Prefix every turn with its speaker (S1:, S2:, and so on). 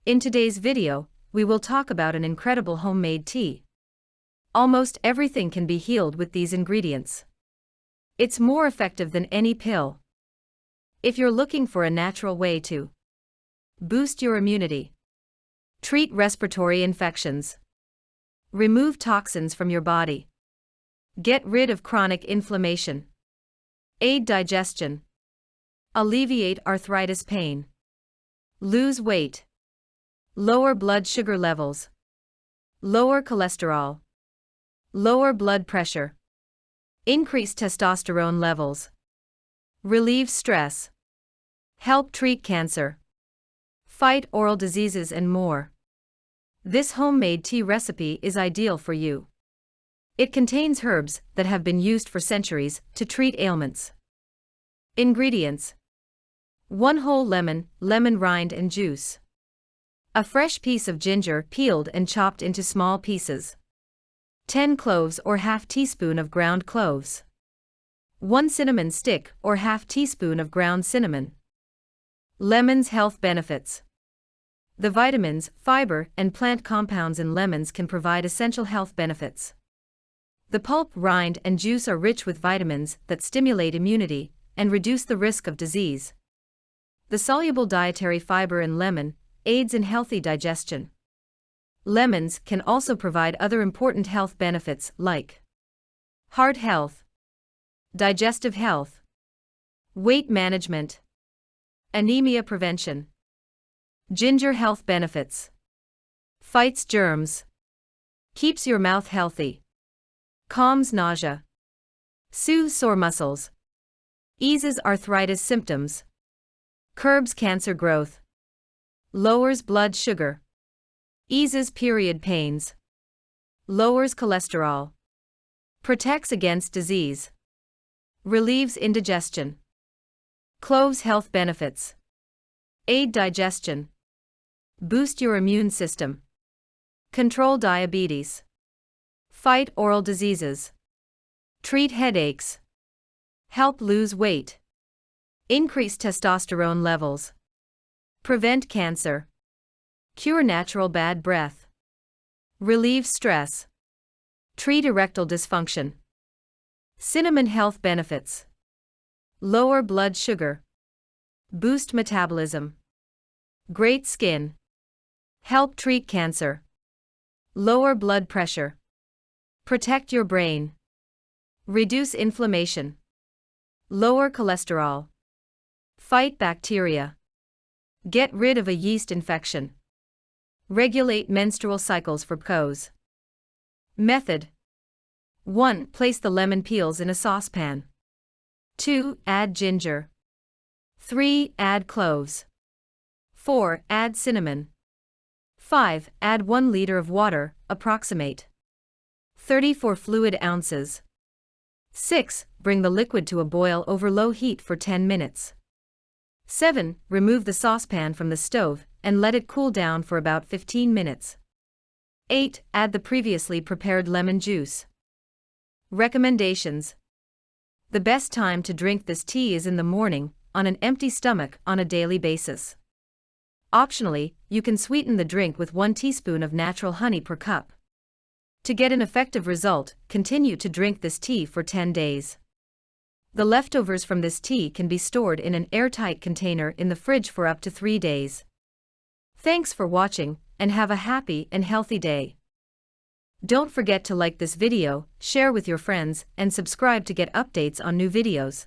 S1: In today's video, we will talk about an incredible homemade tea. Almost everything can be healed with these ingredients. It's more effective than any pill. If you're looking for a natural way to boost your immunity, treat respiratory infections, remove toxins from your body, get rid of chronic inflammation, aid digestion, alleviate arthritis pain, lose weight, lower blood sugar levels, lower cholesterol, lower blood pressure, increase testosterone levels, relieve stress, help treat cancer, fight oral diseases and more. This homemade tea recipe is ideal for you. It contains herbs that have been used for centuries to treat ailments. Ingredients: 1 whole lemon, lemon rind and juice. A fresh piece of ginger peeled and chopped into small pieces. 10 cloves or half teaspoon of ground cloves. 1 cinnamon stick or half teaspoon of ground cinnamon. Lemon's health benefits. The vitamins, fiber, and plant compounds in lemons can provide essential health benefits. The pulp, rind, and juice are rich with vitamins that stimulate immunity and reduce the risk of disease. The soluble dietary fiber in lemon aids in healthy digestion. Lemons can also provide other important health benefits like heart health, digestive health, weight management, anemia prevention. Ginger health benefits: fights germs, keeps your mouth healthy, calms nausea, soothes sore muscles, eases arthritis symptoms, curbs cancer growth, lowers blood sugar, eases period pains, lowers cholesterol, protects against disease, relieves indigestion. Cloves health benefits: aid digestion, boost your immune system, control diabetes, fight oral diseases, treat headaches, help lose weight, increase testosterone levels, prevent cancer, cure natural bad breath, relieve stress, treat erectile dysfunction. Cinnamon health benefits: lower blood sugar, boost metabolism, great skin, help treat cancer, lower blood pressure, protect your brain, reduce inflammation, lower cholesterol, fight bacteria, get rid of a yeast infection, regulate menstrual cycles for PCOS. Method: 1. Place the lemon peels in a saucepan. 2. Add ginger. 3. Add cloves. 4. Add cinnamon. 5. Add 1 liter of water, approximate 34 fluid ounces. 6. Bring the liquid to a boil over low heat for 10 minutes. 7. Remove the saucepan from the stove and let it cool down for about 15 minutes. 8. Add the previously prepared lemon juice. Recommendations: the best time to drink this tea is in the morning, on an empty stomach, on a daily basis. Optionally, you can sweeten the drink with 1 teaspoon of natural honey per cup. To get an effective result, continue to drink this tea for 10 days. The leftovers from this tea can be stored in an airtight container in the fridge for up to 3 days. Thanks for watching, and have a happy and healthy day. Don't forget to like this video, share with your friends, and subscribe to get updates on new videos.